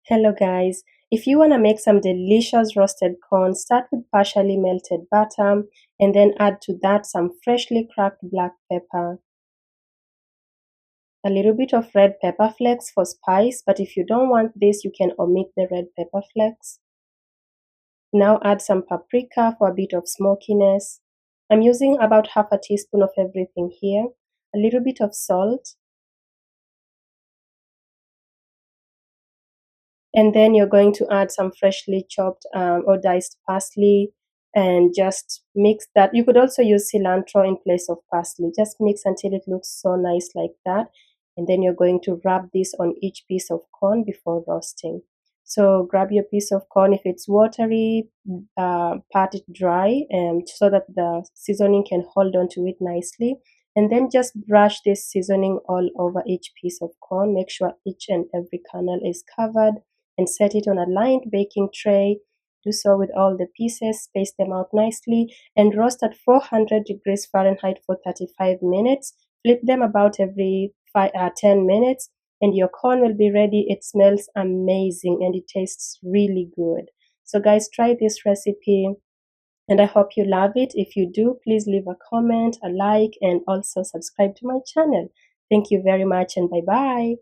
Hello guys, if you want to make some delicious roasted corn, start with partially melted butter and then add to that some freshly cracked black pepper, a little bit of red pepper flakes for spice, but if you don't want this, you can omit the red pepper flakes. Now add some paprika for a bit of smokiness. I'm using about half a teaspoon of everything here, a little bit of salt, and then you're going to add some freshly chopped or diced parsley and just mix that. You could also use cilantro in place of parsley. Just mix until it looks so nice like that, and then you're going to rub this on each piece of corn before roasting. So grab your piece of corn. If it's watery, pat it dry so that the seasoning can hold on to it nicely, and then just brush this seasoning all over each piece of corn. Make sure each and every kernel is covered and set it on a lined baking tray. Do so with all the pieces, space them out nicely, and roast at 400 degrees Fahrenheit for 35 minutes. Flip them about every 10 minutes, and your corn will be ready. It smells amazing and it tastes really good. So guys, try this recipe and I hope you love it. If you do, please leave a comment, a like, and also subscribe to my channel. Thank you very much and bye bye.